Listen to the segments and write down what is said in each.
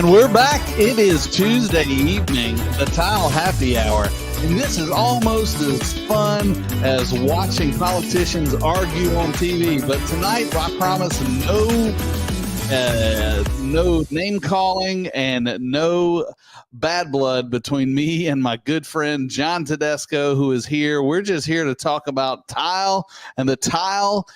And we're back. It is Tuesday evening, the Tile Happy Hour. And this is almost as fun as watching politicians argue on TV. But tonight, I promise no name calling and no bad blood between me and my good friend John Tedesco, who is here. We're just here to talk about tile and the tile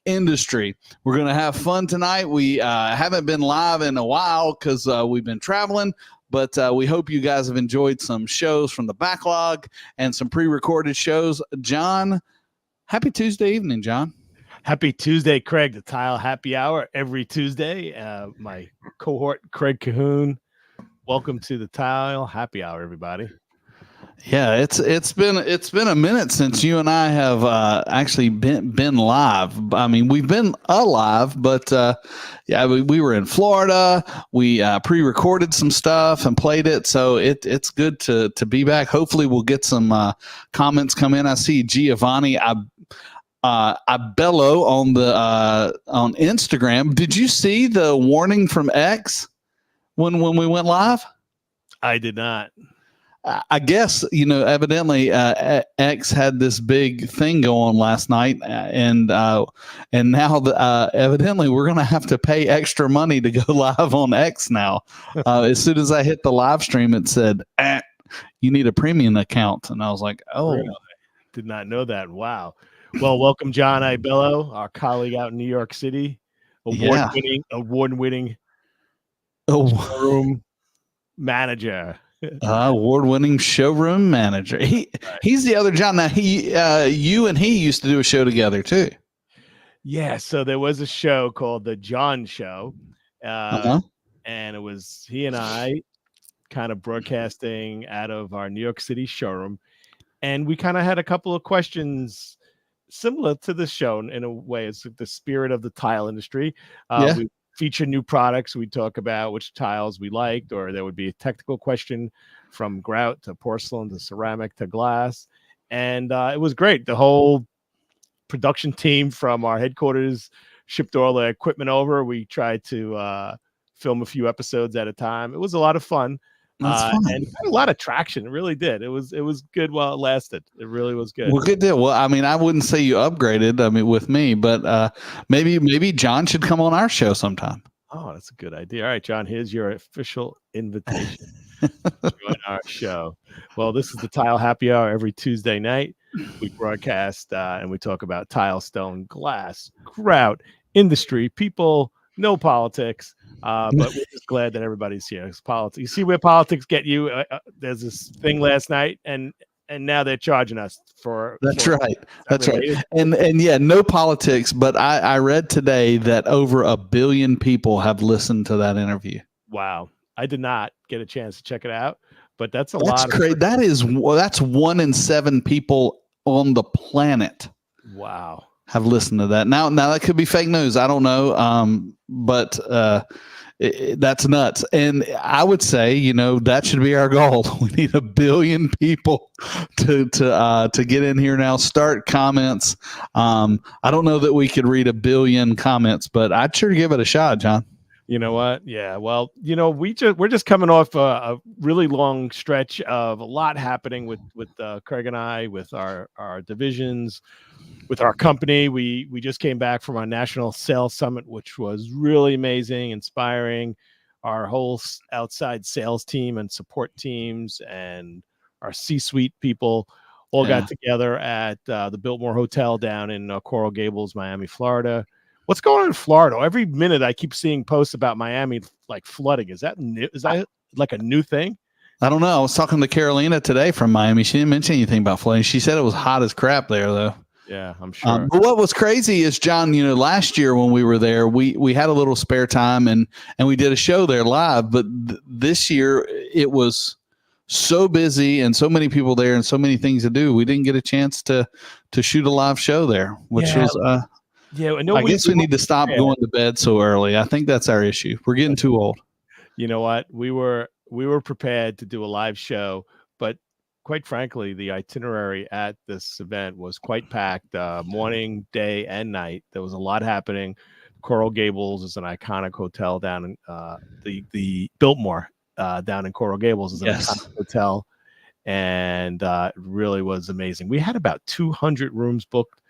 industry. We're going to have fun tonight. We haven't been live in a while because we've been traveling, but we hope you guys have enjoyed some shows from the backlog and some pre-recorded shows. John, happy Tuesday evening, John. Happy Tuesday, Craig. The Tile Happy Hour every Tuesday. My cohort, Craig Cahoon. Welcome to the Tile Happy Hour, everybody. Yeah, it's been a minute since you and I have actually been live. I mean, we've been alive, but we were in Florida. We pre-recorded some stuff and played it, so it's good to be back. Hopefully, we'll get some comments come in. I see Giovanni Abello on Instagram. Did you see the warning from X when we went live? I did not. I guess, evidently X had this big thing go on last night, and now evidently we're going to have to pay extra money to go live on X now. As soon as I hit the live stream, it said, you need a premium account. And I was like, oh. Really? Did not know that. Wow. Well, welcome, John Ibello, our colleague out in New York City, award-winning showroom manager. Award-winning showroom manager. He's the other John. Now you and he used to do a show together too. Yeah. So there was a show called The John Show, and it was he and I kind of broadcasting out of our New York City showroom, and we kind of had a couple of questions similar to this show in a way. It's the spirit of the tile industry. We feature new products. We talk about which tiles we liked, or there would be a technical question from grout to porcelain to ceramic to glass. And it was great. The whole production team from our headquarters shipped all the equipment over. We tried to film a few episodes at a time. It was a lot of fun. And a lot of traction. It really did. It was good while it lasted. It really was good. Well, good deal. Well, I mean, I wouldn't say you upgraded. I mean, with me, but maybe John should come on our show sometime. Oh, that's a good idea. All right, John, here's your official invitation to join our show. Well, this is the Tile Happy Hour every Tuesday night. We broadcast and we talk about tile, stone, glass, grout, industry, people, no politics. But we're just glad that everybody's here. It's politics. You see where politics get you. There's this thing last night, and now they're charging us for. That's right. That's right. And yeah, no politics. But I read today that over 1 billion people have listened to that interview. Wow, I did not get a chance to check it out, but that's lot. That's crazy. That's 1 in 7 people on the planet. Wow. Have listened to that. Now that could be fake news. I don't know. But that's nuts. And I would say, that should be our goal. We need 1 billion people to get in here now. Start comments. I don't know that we could read 1 billion comments, but I'd sure give it a shot, John. You know what? Yeah. Well, we're just coming off a really long stretch of a lot happening with Craig and I, with our divisions, with our company. We just came back from our national sales summit, which was really amazing, inspiring. Our whole outside sales team and support teams and our C-suite people all got together at the Biltmore Hotel down in Coral Gables, Miami, Florida. What's going on in Florida? Every minute I keep seeing posts about Miami like flooding. Is that new? Is that like a new thing? I don't know. I was talking to Carolina today from Miami. She didn't mention anything about flooding. She said it was hot as crap there, though. Yeah, I'm sure. But what was crazy is, John, last year when we were there, we had a little spare time and we did a show there live. But this year it was so busy and so many people there and so many things to do. We didn't get a chance to shoot a live show there, which was I guess we need to stop going to bed so early. I think that's our issue. We're getting too old. You know what? We were prepared to do a live show, but quite frankly, the itinerary at this event was quite packed, morning, day, and night. There was a lot happening. Coral Gables is an iconic hotel down in the Biltmore down in Coral Gables is an iconic hotel, and it really was amazing. We had about 200 rooms booked.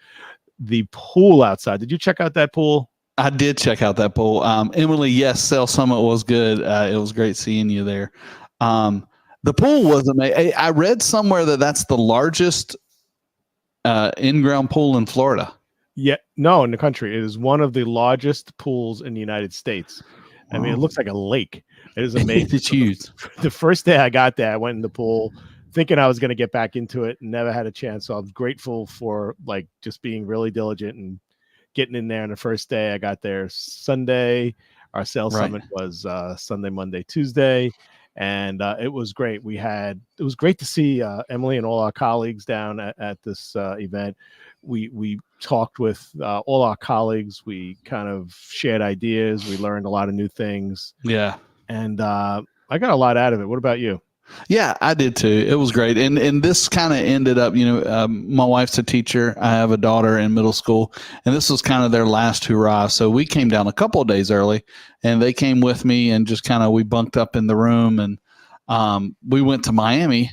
The pool outside. Did you check out that pool? I did check out that pool. Emily, yes, Sail Summit was good. It was great seeing you there. The pool was amazing. I read somewhere that that's the largest in-ground pool in Florida. Yeah, no, in the country. It is one of the largest pools in the United States. I mean, it looks like a lake. It is amazing. It's huge. The first day I got there, I went in the pool thinking I was going to get back into it. Never had a chance. So I'm grateful for like just being really diligent and getting in there. On the first day I got there Sunday. Our Sail Summit was Sunday, Monday, Tuesday. And it was great. It was great to see Emily and all our colleagues down at this event. We talked with all our colleagues. We kind of shared ideas. We learned a lot of new things. Yeah. And I got a lot out of it. What about you? Yeah, I did too. It was great. And this kind of ended up, my wife's a teacher. I have a daughter in middle school, and this was kind of their last hurrah. So we came down a couple of days early, and they came with me, and just kind of, we bunked up in the room, and we went to Miami.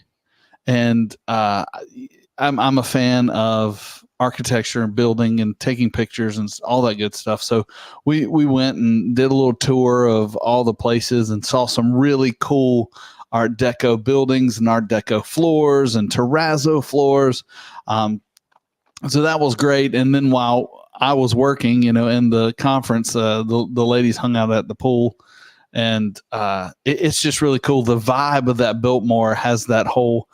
And I'm a fan of architecture and building and taking pictures and all that good stuff. So we went and did a little tour of all the places and saw some really cool Art Deco buildings and Art Deco floors and terrazzo floors. So that was great. And then while I was working, in the conference, the ladies hung out at the pool, and it's just really cool. The vibe of that Biltmore has that whole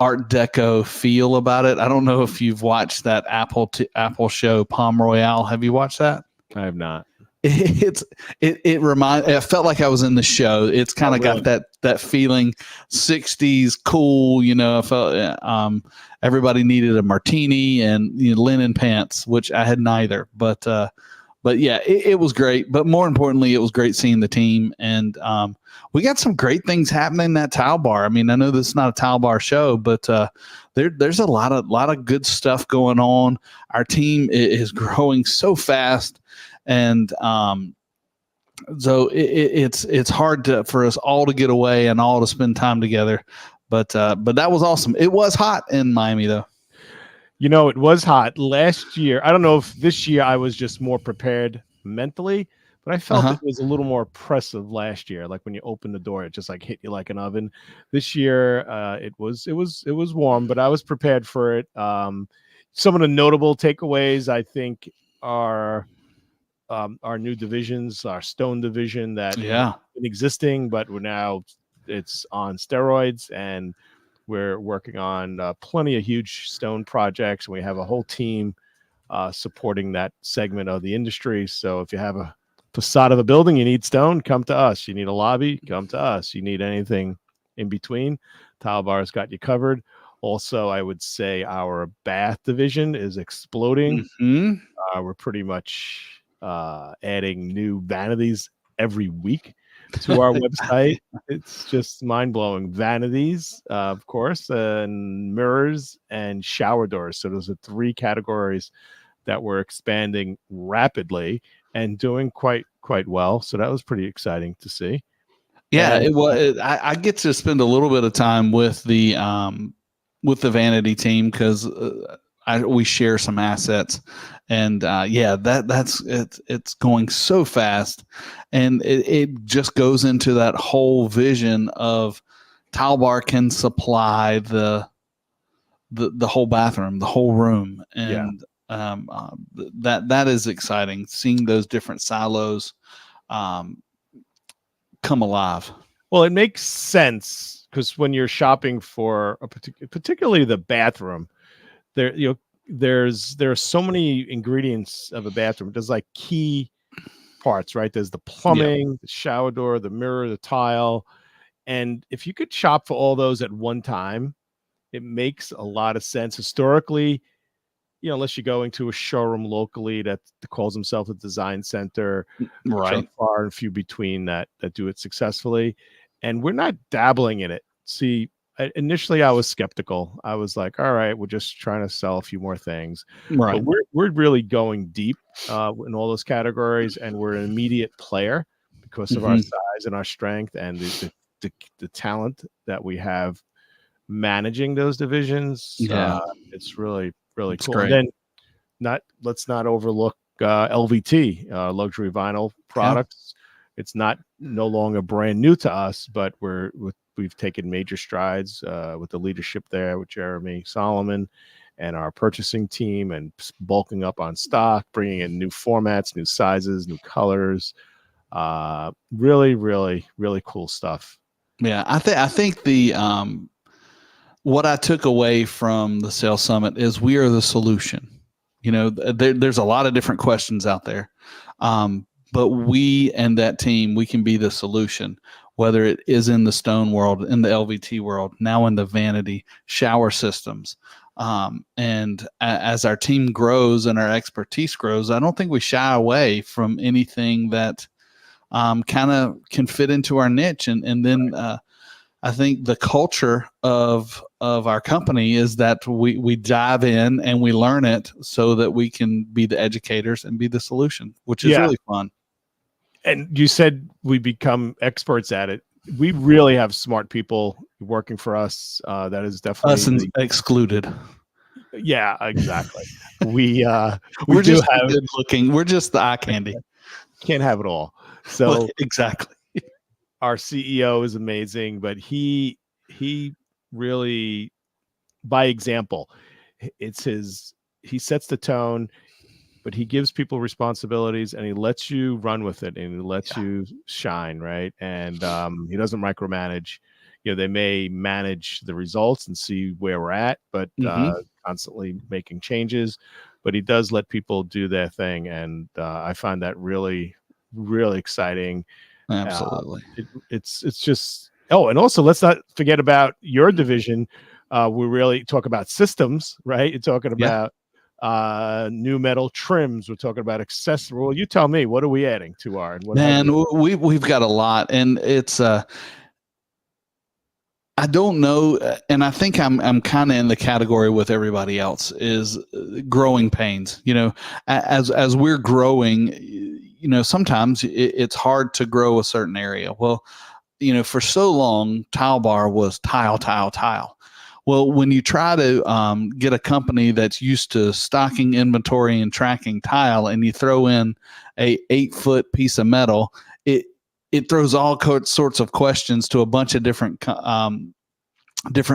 Art Deco feel about it. I don't know if you've watched that Apple show, Palm Royale. Have you watched that? I have not. It felt like I was in the show. It's kind of got that feeling, 60s cool. I felt everybody needed a martini and linen pants, which I had neither. But yeah, it was great. But more importantly, it was great seeing the team, and we got some great things happening in that tile bar. I mean, I know this is not a tile bar show, but there's a lot of good stuff going on. Our team is growing so fast. And so it's hard for us all to get away and all to spend time together. But that was awesome. It was hot in Miami, though. It was hot last year. I don't know if this year I was just more prepared mentally, but I felt it was a little more oppressive last year. Like when you open the door, it just like hit you like an oven. This year, it was warm, but I was prepared for it. Some of the notable takeaways, I think, are our new divisions, our stone division that been existing, but it's on steroids, and we're working on plenty of huge stone projects. We have a whole team supporting that segment of the industry. So if you have a facade of a building, you need stone, come to us. You need a lobby, come to us. You need anything in between, Tile Bar's got you covered. Also, I would say our bath division is exploding. Mm-hmm. We're pretty much adding new vanities every week to our website. It's just mind-blowing. Vanities, of course, and mirrors and shower doors. So those are 3 categories that we're expanding rapidly and doing quite well. So that was pretty exciting to see. Yeah, it was. I get to spend a little bit of time with the vanity team because we share some assets, and it's going so fast, and it just goes into that whole vision of Tile Bar can supply the whole bathroom, the whole room, and that is exciting, seeing those different silos come alive. Well, it makes sense because when you're shopping for particularly the bathroom, there are so many ingredients of a bathroom. There's like key parts, right? There's the plumbing, the shower door, the mirror, the tile. And if you could shop for all those at one time, it makes a lot of sense. Historically, unless you're going to a showroom locally that calls themselves a design center, right? Far and few between that do it successfully. And we're not dabbling in it. See, initially I was skeptical. I was like, all right, we're just trying to sell a few more things. Right. But we're really going deep in all those categories, and we're an immediate player because of our size and our strength and the talent that we have managing those divisions. Yeah. It's really, really It's cool. great. And then let's not overlook LVT, luxury vinyl products. It's no longer brand new to us, but we've taken major strides with the leadership there with Jeremy Solomon and our purchasing team, and bulking up on stock, bringing in new formats, new sizes, new colors. Really, really, really cool stuff. Yeah, I think the what I took away from the Sales Summit is we are the solution. There's a lot of different questions out there, but we and that team, we can be the solution, whether it is in the stone world, in the LVT world, now in the vanity shower systems. And as our team grows and our expertise grows, I don't think we shy away from anything that kind of can fit into our niche. And then I think the culture of our company is that we dive in and we learn it so that we can be the educators and be the solution, which is really fun. And you said we become experts at it. We really have smart people working for us. That is definitely us excluded. Yeah, exactly. We're just good looking. We're just the eye candy. Can't have it all. So exactly. Our CEO is amazing, but he really, by example, he sets the tone, but he gives people responsibilities and he lets you run with it and he lets you shine, right? And he doesn't micromanage. They may manage the results and see where we're at, but constantly making changes. But he does let people do their thing, and I find that really, really exciting. Absolutely. It's just, and also let's not forget about your division. We really talk about systems, right? You're talking about new metal trims. We're talking about accessories. Well, you tell me, what are we adding to our? We've got a lot, and it's I don't know, and I think I'm kind of in the category with everybody else, is growing pains. As we're growing, sometimes it's hard to grow a certain area. Well, for so long, Tile Bar was tile. Well, when you try to get a company that's used to stocking inventory and tracking tile, and you throw in a 8-foot piece of metal, it throws all sorts of questions to a bunch of different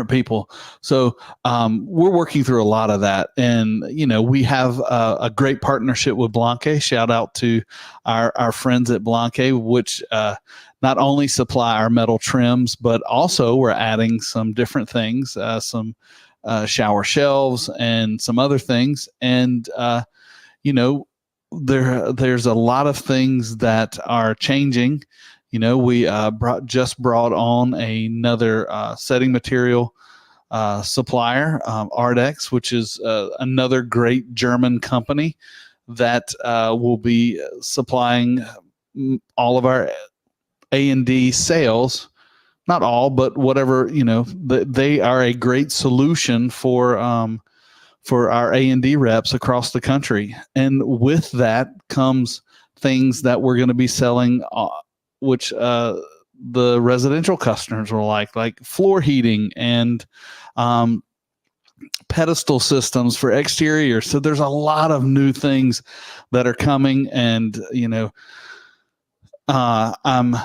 people. So we're working through a lot of that. And, we have a great partnership with Blanque. Shout out to our friends at Blanque, which not only supply our metal trims, but also we're adding some different things, some shower shelves and some other things. And, there's a lot of things that are changing. We just brought on another setting material supplier, Ardex, which is another great German company that will be supplying all of our A&D sales. Not all, but whatever, they are a great solution for our A&D reps across the country. And with that comes things that we're going to be selling, which the residential customers will like floor heating and pedestal systems for exterior. So there's a lot of new things that are coming, and I'm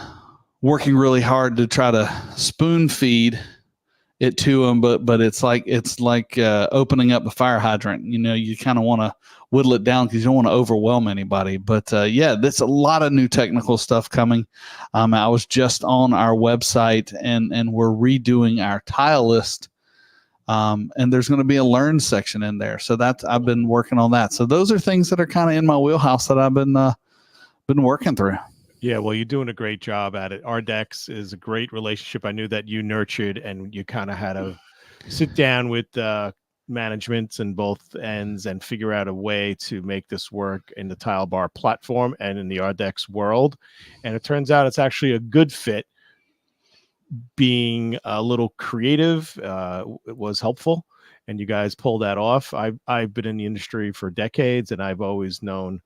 working really hard to try to spoon feed it to them, but it's like opening up a fire hydrant. You kind of want to whittle it down because you don't want to overwhelm anybody. But there's a lot of new technical stuff coming. I was just on our website and we're redoing our tile list. And there's going to be a learn section in there. So I've been working on that. So those are things that are kind of in my wheelhouse that I've been working through. Yeah, well, you're doing a great job at it. Ardex is a great relationship. I knew that you nurtured, and you kind of had to sit down with management and both ends and figure out a way to make this work in the Tile Bar platform and in the Ardex world. And it turns out it's actually a good fit. being a little creative was helpful, and you guys pulled that off. I've been in the industry for decades, and I've always known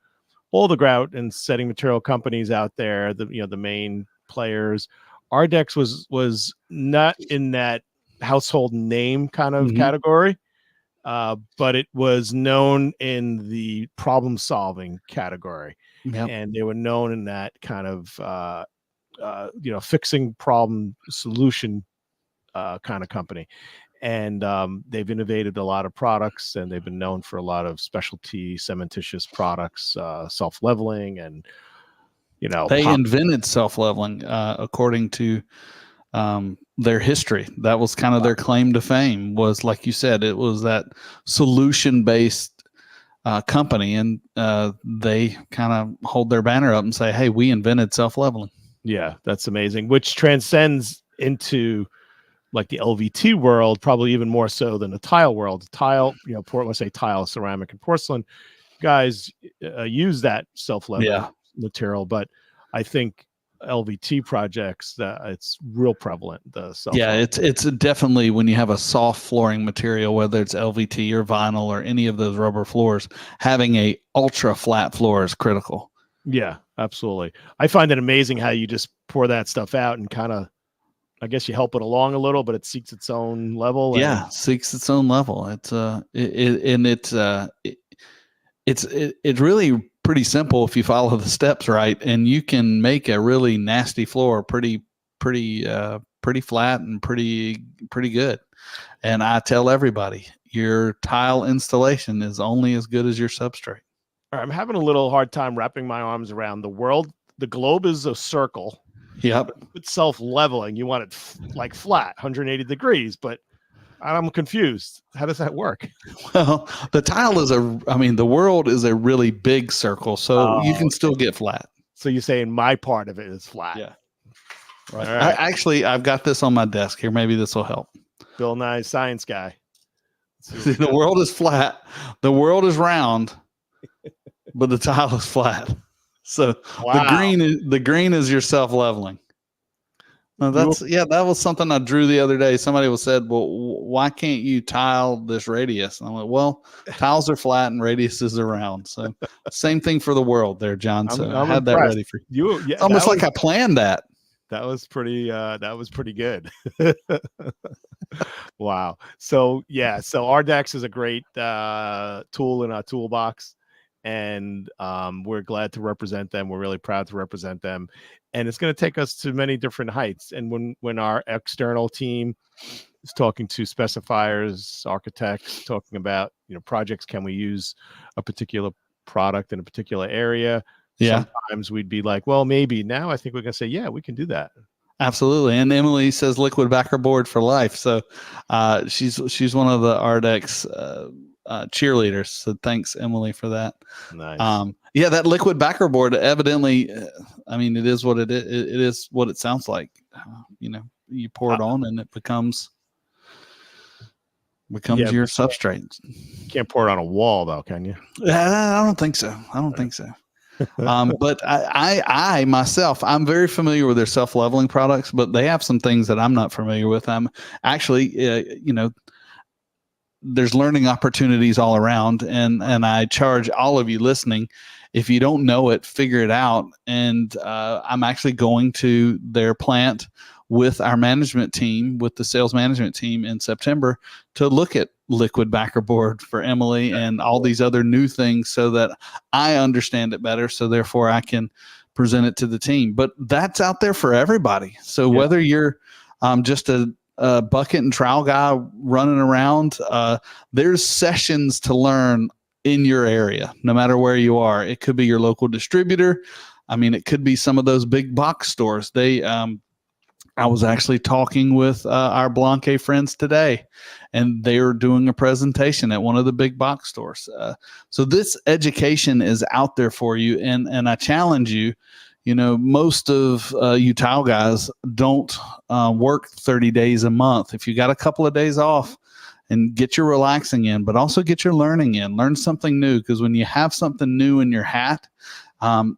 all the grout and setting material companies out there, the main players. Ardex was not in that household name kind of category, but it was known in the problem solving category. Yep. And they were known in that kind of fixing problem solution kind of company. And they've innovated a lot of products, and they've been known for a lot of specialty cementitious products, self-leveling, and they invented self-leveling according to their history. That was kind of their claim to fame, was, like you said, it was that solution-based company, and they kind of hold their banner up and say, hey, we invented self-leveling. Yeah, that's amazing, which transcends into like the LVT world, probably even more so than the tile world. Tile, let's say tile, ceramic, and porcelain guys use that self-leveling material, but I think LVT projects, that it's real prevalent. It's definitely, when you have a soft flooring material, whether it's LVT or vinyl or any of those rubber floors, having a ultra flat floor is critical. Yeah, absolutely. I find it amazing how you just pour that stuff out and kind of, I guess you help it along a little, but it seeks its own level. Seeks its own level. It's really pretty simple if you follow the steps right, and you can make a really nasty floor pretty flat and pretty good. And I tell everybody, your tile installation is only as good as your substrate. I'm having a little hard time wrapping my arms around the world. The globe is a circle. Yep. It's self-leveling. You want it like flat, 180 degrees, but I'm confused. How does that work? Well, the tile is the world is a really big circle, so you can still get flat. So you're saying my part of it is flat. Yeah. Right. I've got this on my desk here. Maybe this will help. Bill Nye, science guy. See, the world is flat. The world is round, but the tile is flat. So the green is your self-leveling. That was something I drew the other day. Somebody said, well, why can't you tile this radius? And I'm like, well, tiles are flat and radiuses are round. So same thing for the world there, John. So I had that ready for you. Yeah, almost like I planned that. That was pretty good. Wow. So Ardex is a great tool in our toolbox. And we're glad to represent them. We're really proud to represent them. And it's going to take us to many different heights. And when our external team is talking to specifiers, architects, talking about projects, can we use a particular product in a particular area? Yeah. Sometimes we'd be like, well, maybe. Now I think we're going to say, yeah, we can do that. Absolutely. And Emily says liquid backer board for life. So she's one of the Ardex cheerleaders. So thanks, Emily, for that. Nice. That liquid backer board, evidently, it is what it is. It is what it sounds like. You pour it on and it becomes your substrate. You can't pour it on a wall though, can you? I don't think so. But I myself, I'm very familiar with their self-leveling products, but they have some things that I'm not familiar with. I'm actually, there's learning opportunities all around, and I charge all of you listening, if you don't know it, figure it out. And I'm actually going to their plant with our management team, with the sales management team in September, to look at liquid backer board for Emily and all these other new things, so that I understand it better, so therefore I can present it to the team. But that's out there for everybody. So whether you're just a bucket and trowel guy running around, there's sessions to learn in your area, no matter where you are. It could be your local distributor. It could be some of those big box stores. I was actually talking with our Blanque friends today, and they're doing a presentation at one of the big box stores. So this education is out there for you, and I challenge you. Most of you tile guys don't work 30 days a month. If you got a couple of days off, and get your relaxing in, but also get your learning in. Learn something new, because when you have something new in your hat,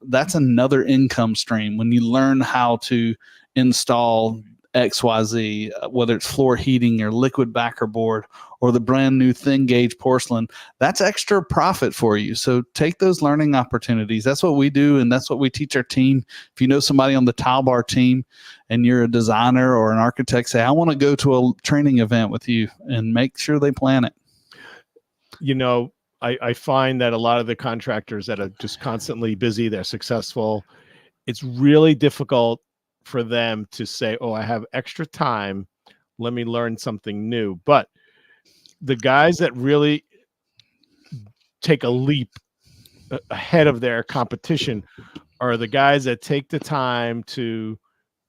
that's another income stream. When you learn how to install XYZ, whether it's floor heating or liquid backer board or the brand new thin gauge porcelain, that's extra profit for you. So take those learning opportunities. That's what we do, and that's what we teach our team. If you know somebody on the Tile Bar team and you're a designer or an architect, say, I want to go to a training event with you, and make sure they plan it. You know, I find that a lot of the contractors that are just constantly busy, they're successful, it's really difficult for them to say, oh, I have extra time, let me learn something new. But the guys that really take a leap ahead of their competition are the guys that take the time to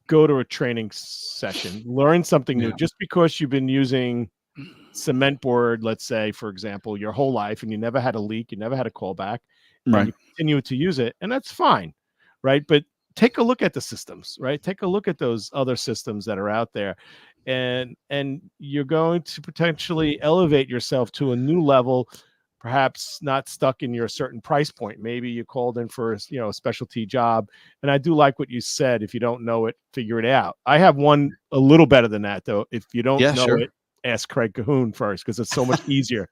go to a training session, learn something new. Just because you've been using cement board, let's say, for example, your whole life, and you never had a leak, you never had a callback, and you continue to use it, and that's fine, right? But take a look at the systems, right? Take a look at those other systems that are out there, and you're going to potentially elevate yourself to a new level, perhaps not stuck in your certain price point. Maybe you called in for a specialty job. And I do like what you said, if you don't know it, figure it out. I have one a little better than that, though. If you don't know it, ask Craig Cahoon first, because it's so much easier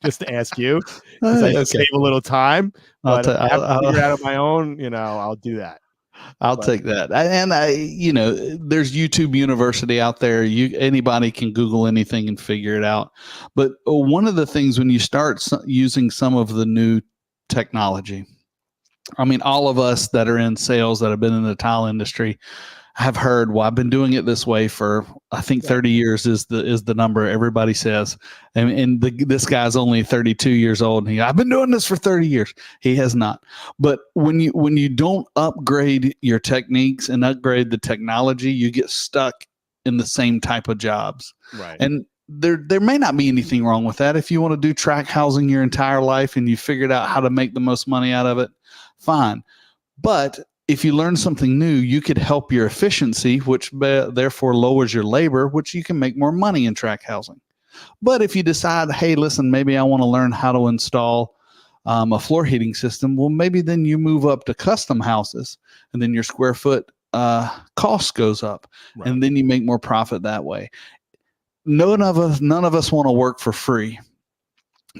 just to ask you, because I save a little time. But if I have to figure it out on my own, I'll do that. I'll take that. And there's YouTube University out there. Anybody can Google anything and figure it out. But one of the things, when you start using some of the new technology, I mean, all of us that are in sales that have been in the tile industry have heard, well, I've been doing it this way for, I think 30 years is the number everybody says. And this guy's only 32 years old. And I've been doing this for 30 years. He has not. But when you don't upgrade your techniques and upgrade the technology, you get stuck in the same type of jobs. Right. And there may not be anything wrong with that. If you want to do track housing your entire life and you figured out how to make the most money out of it, fine. But if you learn something new, you could help your efficiency, which therefore lowers your labor, which you can make more money in track housing. But if you decide, hey, listen, maybe I want to learn how to install a floor heating system, well, maybe then you move up to custom houses, and then your square foot cost goes up, and then you make more profit that way. None of us want to work for free.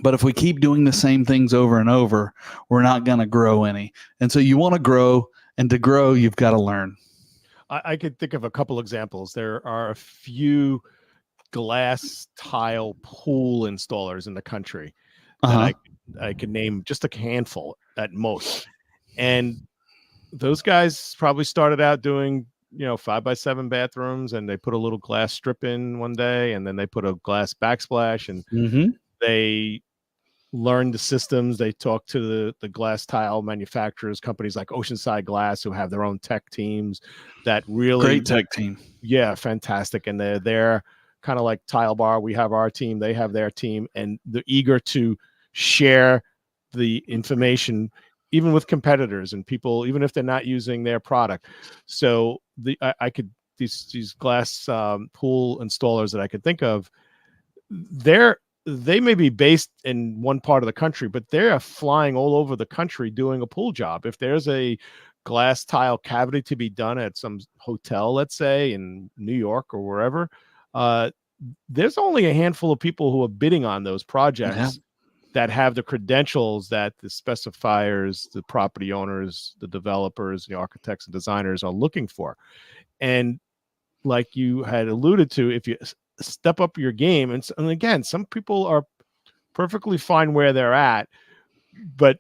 But if we keep doing the same things over and over, we're not going to grow any. And so you want to grow. And to grow, you've got to learn. I could think of a couple examples. There are a few glass tile pool installers in the country that I could name just a handful at most. And those guys probably started out doing 5x7 bathrooms, and they put a little glass strip in one day, and then they put a glass backsplash, and they learn the systems. They talk to the glass tile manufacturers, companies like Oceanside Glass, who have their own tech teams that really great tech team. Yeah, fantastic. And they're kind of like Tile Bar. We have our team, they have their team, and they're eager to share the information, even with competitors and people, even if they're not using their product. So these glass pool installers that I could think of, they may be based in one part of the country, but they're flying all over the country doing a pool job. If there's a glass tile cavity to be done at some hotel, let's say in New York or wherever, there's only a handful of people who are bidding on those projects that have the credentials that the specifiers, the property owners, the developers, the architects and designers are looking for. And like you had alluded to, if you step up your game, and again, some people are perfectly fine where they're at, but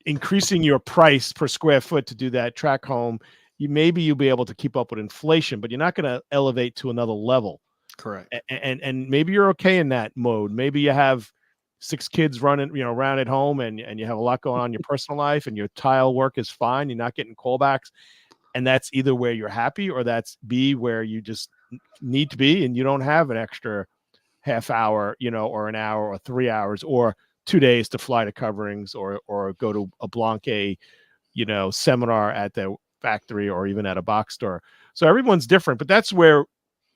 increasing your price per square foot to do that track home, you'll be able to keep up with inflation, but you're not going to elevate to another level. Correct. And maybe you're okay in that mode. Maybe you have 6 kids running around at home, and you have a lot going on in your personal life, and your tile work is fine, you're not getting callbacks, and that's either where you're happy, or that's B, where you just need to be, and you don't have an extra half hour, or an hour or 3 hours or 2 days to fly to coverings or go to a Blanquet, seminar at the factory or even at a box store. So everyone's different, but that's where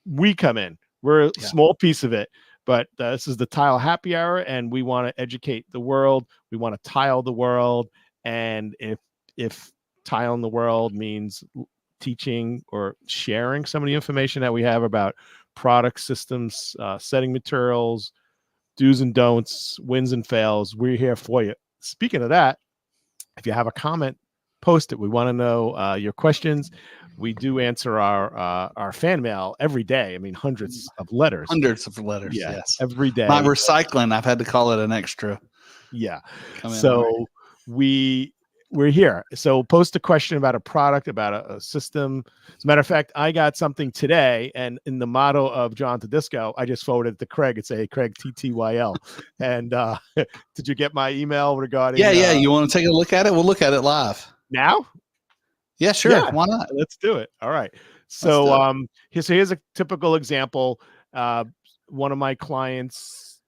we come in. We're a small piece of it, but this is the Tile Happy Hour, and we want to educate the world. We want to tile the world. And if tiling the world means teaching or sharing some of the information that we have about product systems, setting materials, do's and don'ts, wins and fails. We're here for you. Speaking of that, if you have a comment, post it. We want to know your questions. We do answer our fan mail every day. I mean, hundreds of letters. Yes. Every day. My recycling, I've had to call it an extra. Yeah. So we're here. So post a question about a product, about a system. As a matter of fact, I got something today, and in the motto of John Tedesco, I just forwarded it to Craig. It's a Craig TTYL. And did you get my email regarding? Yeah. You want to take a look at it? We'll look at it live now. Yeah, sure. Yeah. Why not? Let's do it. All right. So here's a typical example. One of my clients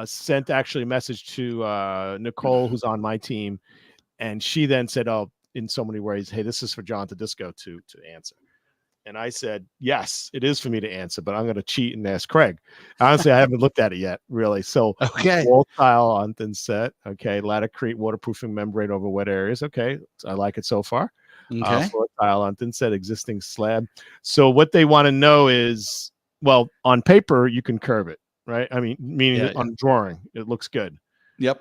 sent actually a message to Nicole, who's on my team. And she then said, in so many ways, hey, this is for John Tedesco to answer. And I said, yes, it is for me to answer, but I'm going to cheat and ask Craig. Honestly, I haven't looked at it yet, really. So, wall tile on thin set. Okay. Laticrete waterproofing membrane over wet areas. Okay. I like it so far. Okay. Floor tile on thin set, existing slab. So what they want to know is, well, on paper, you can curve it, right? I mean, meaning on drawing, it looks good. Yep.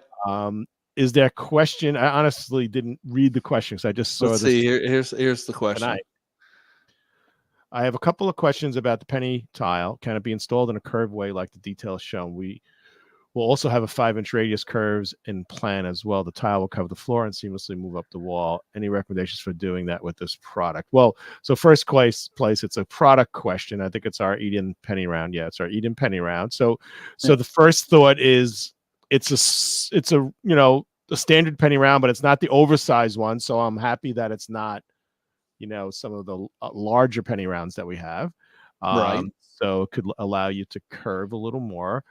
Is there a question? I honestly didn't read the question because I just saw this. See, here's the question. I have a couple of questions about the penny tile. Can it be installed in a curved way like the details shown? We will also have a 5-inch radius curves in plan as well. The tile will cover the floor and seamlessly move up the wall. Any recommendations for doing that with this product? Well, so first place, it's a product question. I think it's our Eden penny round. Yeah, it's our Eden penny round. So the first thought is, it's a a standard penny round, but it's not the oversized one. So I'm happy that it's not, some of the larger penny rounds that we have. Right. So it could allow you to curve a little more.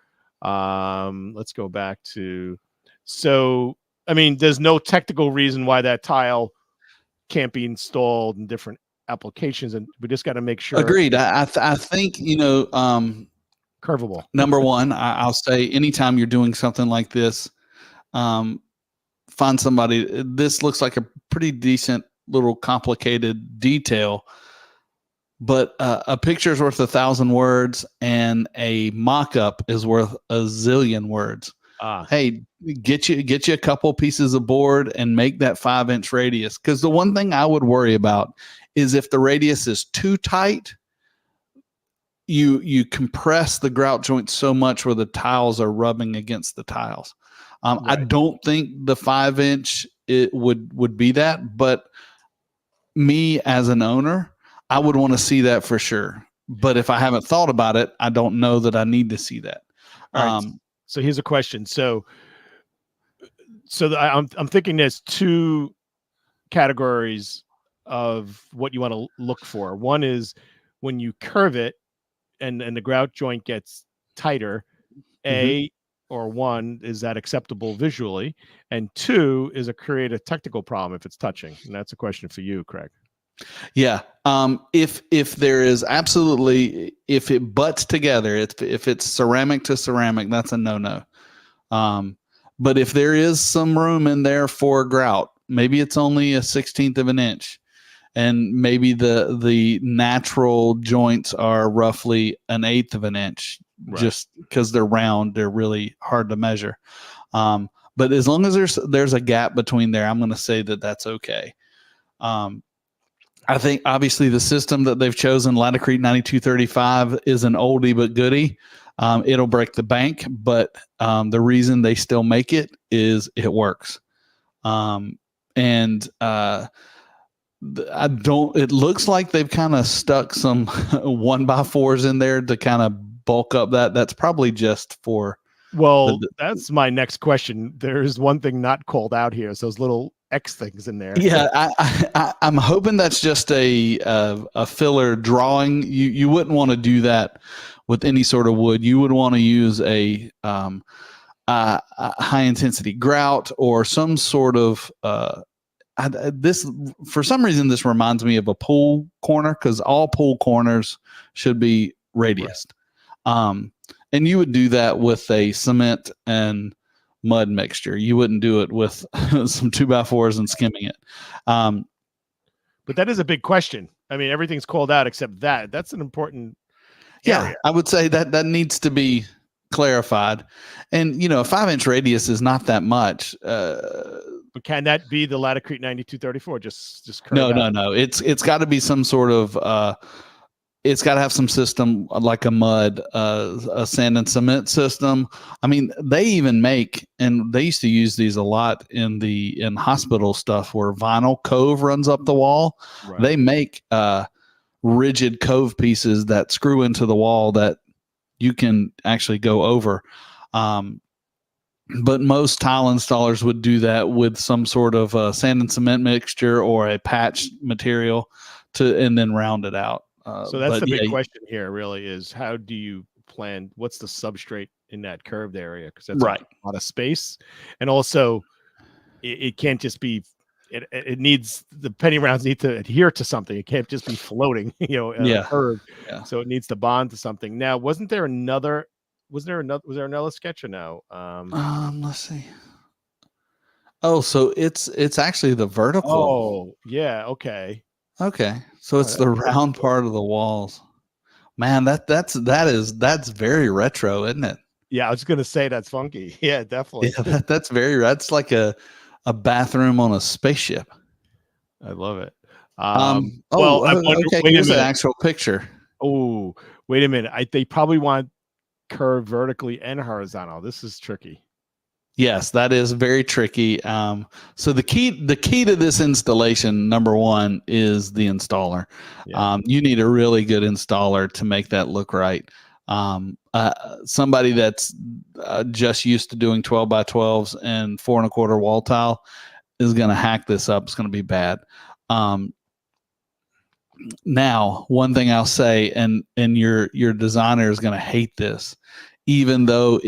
Let's go back to, there's no technical reason why that tile can't be installed in different applications. And we just got to make sure. Agreed. I think, curvable. Number one, I'll say anytime you're doing something like this, find somebody. This looks like a pretty decent little complicated detail, but a picture is worth 1,000 words and a mock-up is worth a zillion words. Hey, get you a couple pieces of board and make that 5-inch radius. Because the one thing I would worry about is if the radius is too tight, you compress the grout joint so much where the tiles are rubbing against the tiles. Right. I don't think the 5-inch it would be that, but me as an owner, I would want to see that for sure. But if I haven't thought about it, I don't know that I need to see that. All right. So here's a question. So I'm thinking there's two categories of what you want to look for. One is when you curve it and the grout joint gets tighter. One, is that acceptable visually? And two, is it create a technical problem if it's touching? And that's a question for you, Craig. Yeah. If there is absolutely, if it butts together, if it's ceramic to ceramic, that's a no-no. But if there is some room in there for grout, maybe it's only a 1/16 of an inch, and maybe the natural joints are roughly 1/8 of an inch, right. Just because they're round, they're really hard to measure. But as long as there's a gap between there, I'm going to say that that's okay. I think obviously the system that they've chosen, Laticrete 9235, is an oldie but goodie. It'll break the bank, but the reason they still make it is it works. It looks like they've kind of stuck some 1x4s in there to kind of bulk up that. That's probably just for. Well, that's my next question. There's one thing not called out here. So those little X things in there. Yeah. I'm hoping that's just a filler drawing. You wouldn't want to do that with any sort of wood. You would want to use a high intensity grout or some sort of, for some reason, this reminds me of a pool corner, because all pool corners should be radiused. Right. And you would do that with a cement and mud mixture. You wouldn't do it with some 2x4s and skimming it. But that is a big question. I mean, everything's called out except that. That's an important Yeah, I would say that needs to be clarified. And, a 5-inch radius is not that much. But can that be the Laticrete 9234? Just curve No, out? no. It's got to be some sort of it's got to have some system like a mud, a sand and cement system. I mean, they even make, and they used to use these a lot in hospital stuff where vinyl cove runs up the wall. Right. They make rigid cove pieces that screw into the wall that you can actually go over. But most tile installers would do that with some sort of sand and cement mixture or a patch material and then round it out. So that's the big question here really is, how do you plan? What's the substrate in that curved area? Because that's right. A lot of space. And also it can't just be, it needs, the penny rounds need to adhere to something. It can't just be floating, curved. Yeah. So it needs to bond to something. Now, was there another sketch or no? Let's see. Oh, so it's actually the vertical. Oh, yeah. Okay. So it's the round part of the walls. Man, that's very retro, isn't it? Yeah, I was gonna say that's funky. Yeah, definitely. Yeah, that's like a bathroom on a spaceship. I love it. Here's an actual picture. Oh, wait a minute. They probably want curved vertically and horizontal. This is tricky. Yes, that is very tricky. So the key to this installation, number one, is the installer. Yeah. You need a really good installer to make that look right. Somebody that's just used to doing 12x12s and 4 1/4 wall tile is going to hack this up. It's going to be bad. Now, one thing I'll say, and your designer is going to hate this, even though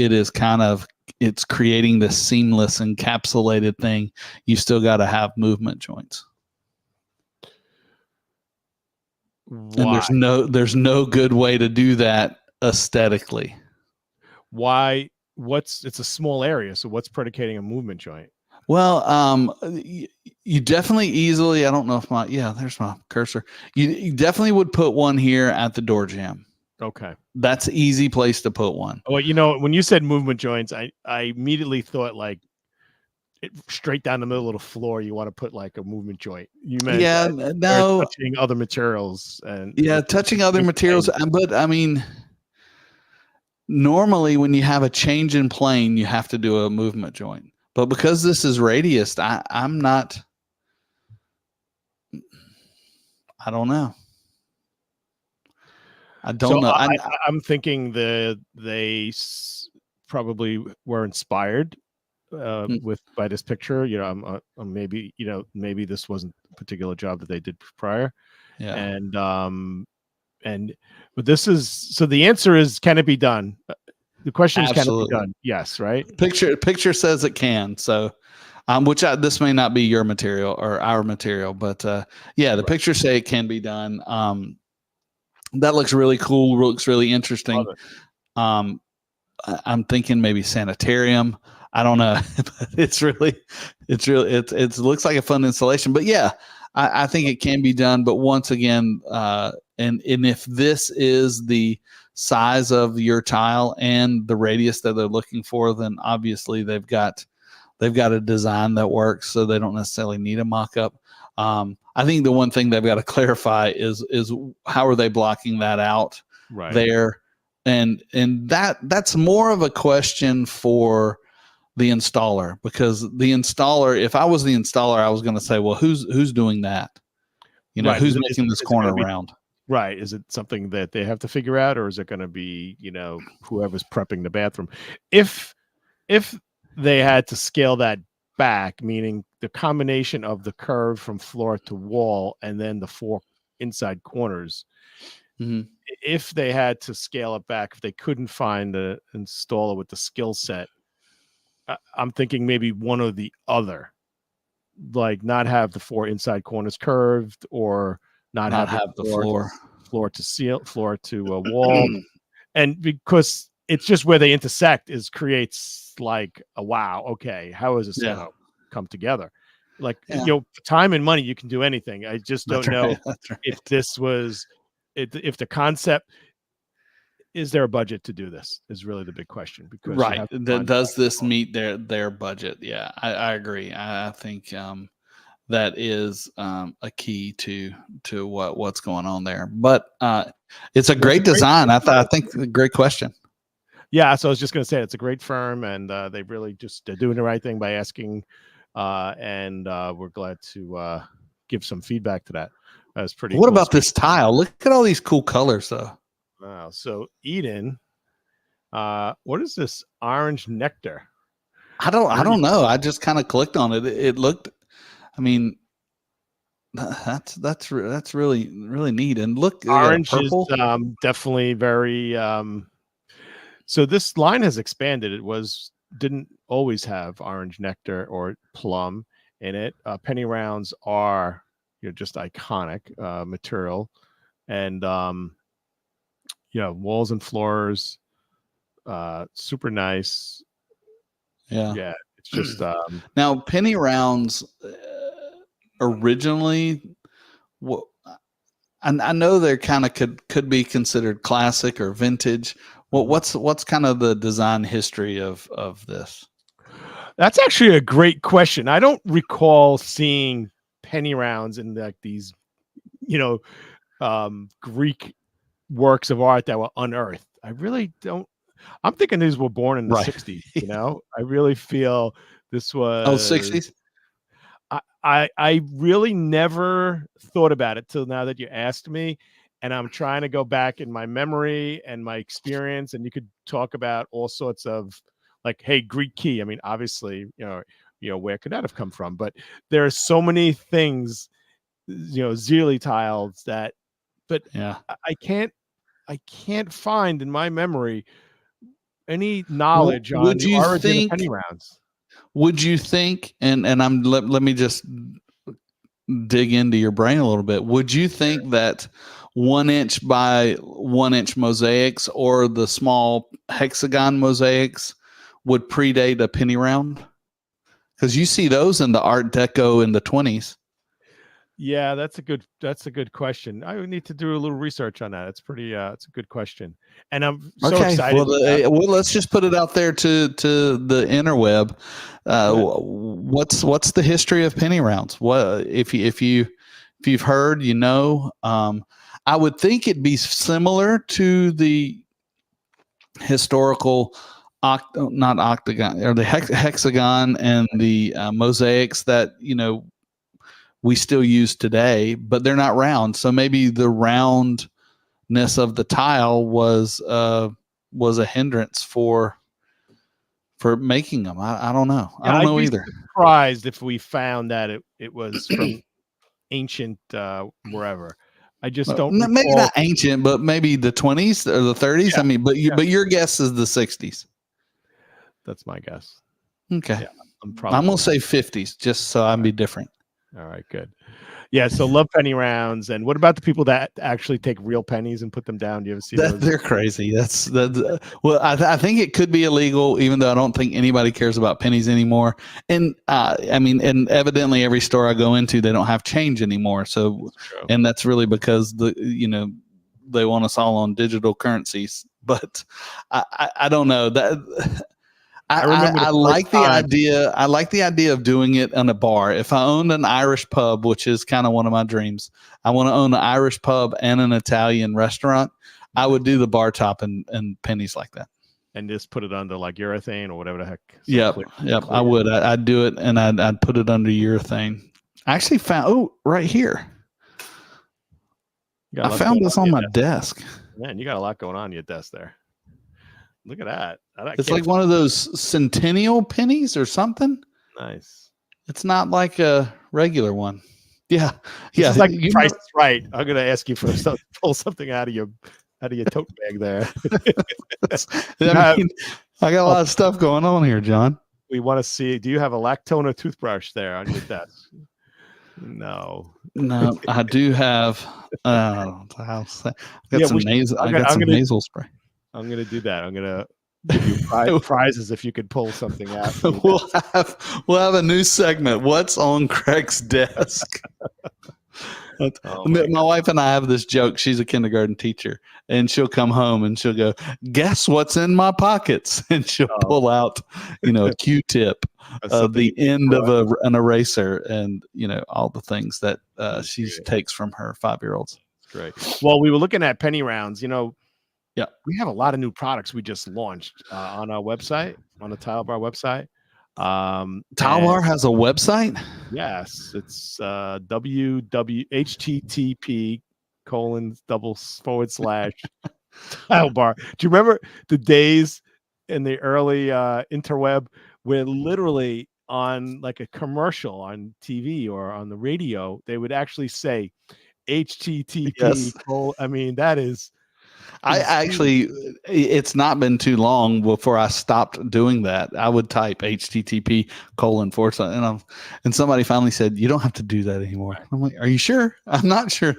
it's creating this seamless encapsulated thing, you still got to have movement joints. Why? And there's no good way to do that aesthetically. Why? It's a small area, so what's predicating a movement joint? Well, you definitely easily, I don't know if there's my cursor. You definitely would put one here at the door jamb. Okay. That's an easy place to put one. Well, when you said movement joints, I immediately thought like straight down the middle of the floor, you want to put like a movement joint. You meant touching other materials touching other materials. But I mean, normally when you have a change in plane, you have to do a movement joint. But because this is radiused, I'm not. I don't know. I don't know. I'm thinking they probably were inspired by this picture. Maybe maybe this wasn't a particular job that they did prior. Yeah. But this is, so the answer is, can it be done? The question is, can it be done? Yes, right. Picture says it can. So, this may not be your material or our material, but the pictures say it can be done. That looks really cool. Looks really interesting. I'm thinking maybe sanitarium. I don't know. It looks like a fun installation, but yeah, I think it can be done. But once again, and if this is the size of your tile and the radius that they're looking for, then obviously they've got a design that works, so they don't necessarily need a mock-up. I think the one thing they've got to clarify is how are they blocking that out there, and that's more of a question for the installer, because the installer, if I was the installer, I was going to say, well, who's doing that? Who's making this corner round? Right. Is it something that they have to figure out, or is it going to be, whoever's prepping the bathroom? If they had to scale that back, meaning the combination of the curve from floor to wall and then the 4 inside corners, if they had to scale it back, if they couldn't find an installer with the skill set, I'm thinking maybe one or the other, like not have the 4 inside corners curved, or not have the floor to a wall. And because it's just where they intersect creates like a wow, okay, how is this going to come together? Like, time and money, you can do anything. I just don't know if this was, if the concept, is there a budget to do this is really the big question. Because does this meet their budget? Yeah, I agree. I think that is a key to what's going on there. But it's a great design. I think a great question. Yeah, so I was just going to say it's a great firm, and they really they're doing the right thing by asking, and we're glad to give some feedback to that. That's pretty. What about this tile? Look at all these cool colors, though. Wow. So Eden, what is this orange nectar? I don't know. I just kind of clicked on it. It looked. I mean, that's really neat. And look, orange is definitely very. So this line has expanded. It didn't always have orange nectar or plum in it. Penny rounds are just iconic material, and walls and floors, super nice. Yeah. It's just now penny rounds. Originally, I know they're kind of could be considered classic or vintage. What's kind of the design history of this? That's actually a great question. I don't recall seeing penny rounds in like these, Greek works of art that were unearthed. I really don't. I'm thinking these were born in the 60s. I really feel this was 60s. I really never thought about it till now that you asked me, and I'm trying to go back in my memory and my experience, and you could talk about all sorts of like, hey, Greek key. I mean, obviously, where could that have come from? But there are so many things, Zealy tiles that, but yeah, I can't find in my memory any knowledge on the origin of penny rounds. Would you think, and let me just dig into your brain a little bit. Would you think that 1 inch by 1 inch mosaics or the small hexagon mosaics would predate a penny round? Because you see those in the Art Deco in the 20s. Yeah, that's a good question. I would need to do a little research on that. It's it's a good question, and I'm so excited. Well, let's just put it out there to the interweb. What's the history of penny rounds? What if you've heard, I would think it'd be similar to the historical not octagon or the hexagon and the mosaics that we still use today, but they're not round. So maybe the roundness of the tile was a hindrance for making them. I don't know. I don't know either. Surprised if we found that it was from ancient wherever. I just don't. Maybe not ancient, but maybe the 20s or the 30s. Yeah. I mean, but your guess is the 60s. That's my guess. Okay, yeah, I'm gonna say 50s, just so I'd be different. All right, good. Yeah, so love penny rounds. And what about the people that actually take real pennies and put them down? Do you ever see those? They're crazy. Well, I think it could be illegal, even though I don't think anybody cares about pennies anymore. And and evidently every store I go into, they don't have change anymore. So, and that's really because they want us all on digital currencies. But I don't know that. I like the idea. I like the idea of doing it in a bar. If I owned an Irish pub, which is kind of one of my dreams, I want to own an Irish pub and an Italian restaurant. I would do the bar top and pennies like that, and just put it under like urethane or whatever the heck. Yep. I would. I'd do it, and I'd put it under urethane. I actually found right here. I found this on my desk. Man, you got a lot going on your desk there. Look at that. It's like one of those centennial pennies or something. Nice. It's not like a regular one. Yeah. It's like Price is Right. I'm going to ask you for pull something out of your tote bag there. I got a lot of stuff going on here, John. We want to see. Do you have a Lactona toothbrush there on your desk? No, I do have. I got some nasal spray. I'm going to do that. I'm going to give you prizes if you could pull something out. we'll have a new segment. What's on Craig's desk? My wife and I have this joke. She's a kindergarten teacher, and she'll come home and she'll go, "Guess what's in my pockets?" And she'll pull out, a Q-tip, the end of an eraser, and all the things that she takes from her 5-year-olds. Great. Well, we were looking at penny rounds. Yeah, we have a lot of new products we just launched on our website, on the Tile Bar website. Tile Bar has a website? Yes, it's http:// Tile Bar. Do you remember the days in the early interweb where literally on like a commercial on TV or on the radio, they would actually say http. Yes. I mean, that is. It's not been too long before I stopped doing that. I would type http:// and somebody finally said, "You don't have to do that anymore." I'm like, "Are you sure?" I'm not sure.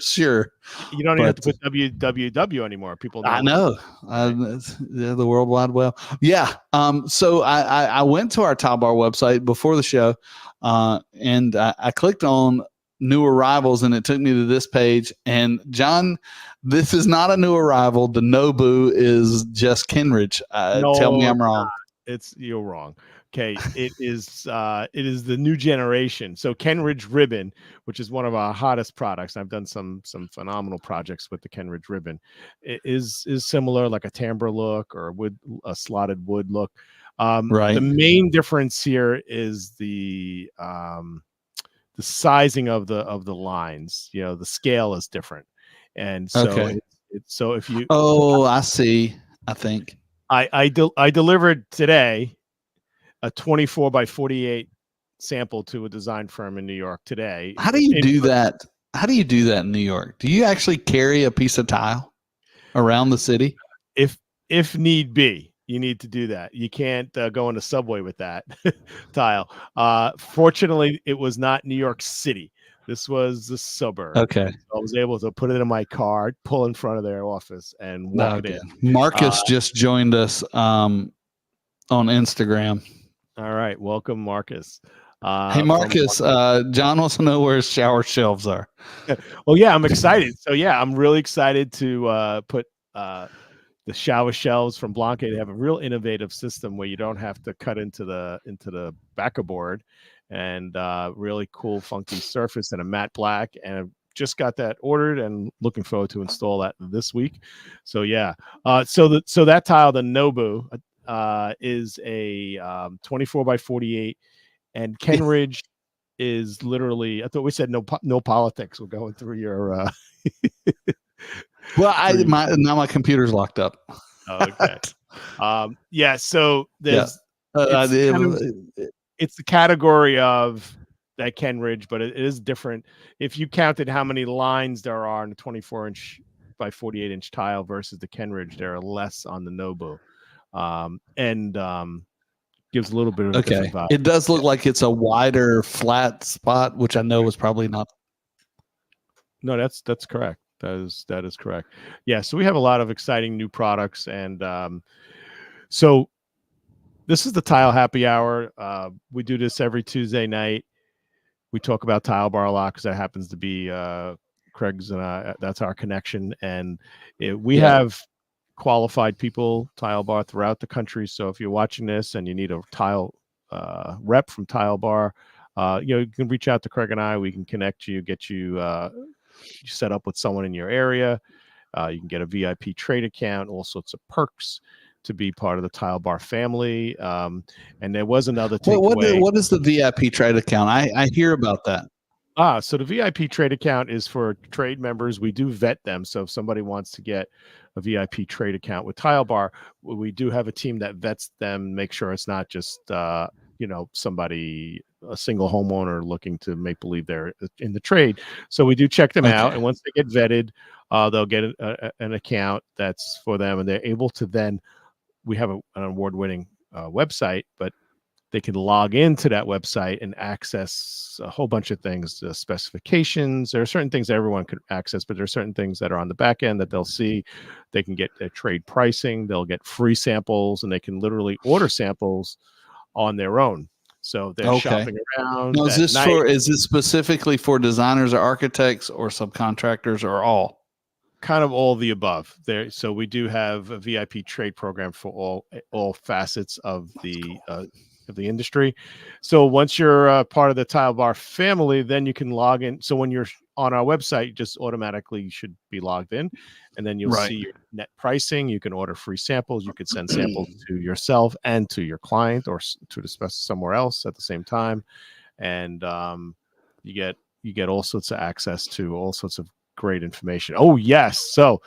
You don't even have to put www anymore. People I know. The World Wide Web. Yeah. So I went to our Tile Bar website before the show, and I clicked on new arrivals, and it took me to this page. And John, this is not a new arrival. The Nobu is just Kenridge. Tell me I'm wrong. You're wrong. Okay, it is the new generation. So Kenridge Ribbon, which is one of our hottest products. I've done some phenomenal projects with the Kenridge Ribbon. It is similar, like a timbre look or a slotted wood look. Right. The main difference here is the sizing of the lines. The scale is different, and so so if you I see. I think I delivered today a 24 by 48 sample to a design firm in New York today. How do you do that? How do you do that in New York? Do you actually carry a piece of tile around the city? If need be. You need to do that. You can't go in the subway with that tile. Fortunately, it was not New York City. This was the suburb. Okay. So I was able to put it in my car, pull in front of their office, and walk it in. Marcus just joined us on Instagram. All right. Welcome, Marcus. Hey, Marcus, John wants to know where his shower shelves are. Well, yeah, I'm excited. So, yeah, I'm really excited to put the shower shelves from Blanca. They have a real innovative system where you don't have to cut into the backer board, and really cool, funky surface and a matte black. And I've just got that ordered and looking forward to install that this week. So yeah, so that tile, the Nobu, is a 24 by 48, and Kenridge is literally. I thought we said no politics. We're going through your. Well, now my computer's locked up. Okay. Yeah. So there's. It's the category of that Kenridge, but it is different. If you counted how many lines there are in a 24-inch by 48-inch tile versus the Kenridge, there are less on the Nobu, and gives a little bit of a different vibe. It does look like it's a wider, flat spot, which I know was probably not. No, that's correct. That is correct. Yeah, so we have a lot of exciting new products, and so this is the Tile Happy Hour. We do this every Tuesday night. We talk about Tile Bar a lot because that happens to be Craig's and that's our connection, and we have qualified people Tile Bar throughout the country. So if you're watching this and you need a tile rep from Tile Bar, you can reach out to Craig and I. We can connect you, get you set up with someone in your area. You can get a VIP trade account, all sorts of perks to be part of the Tile Bar family. And there was another takeaway. What is the VIP trade account? I hear about that. So the VIP trade account is for trade members. We do vet them. So if somebody wants to get a VIP trade account with Tile Bar, we do have a team that vets them, make sure it's not just, somebody, a single homeowner looking to make believe they're in the trade. So we do check them out. And once they get vetted, they'll get an account that's for them. And they're able to then, we have an award-winning website, but they can log into that website and access a whole bunch of things, specifications. There are certain things that everyone could access, but there are certain things that are on the back end that they'll see. They can get trade pricing, they'll get free samples, and they can literally order samples on their own. So they're shopping around. Now, is this specifically for designers or architects or subcontractors or all? Kind of all the above there. So we do have a VIP trade program for all facets of the industry. So once you're part of the Tile Bar family, then you can log in. So when you're on our website, you just automatically should be logged in, and then you'll see your net pricing. You can order free samples. You could send samples to yourself and to your client, or to discuss somewhere else at the same time. And you get all sorts of access to all sorts of great information. Oh yes. So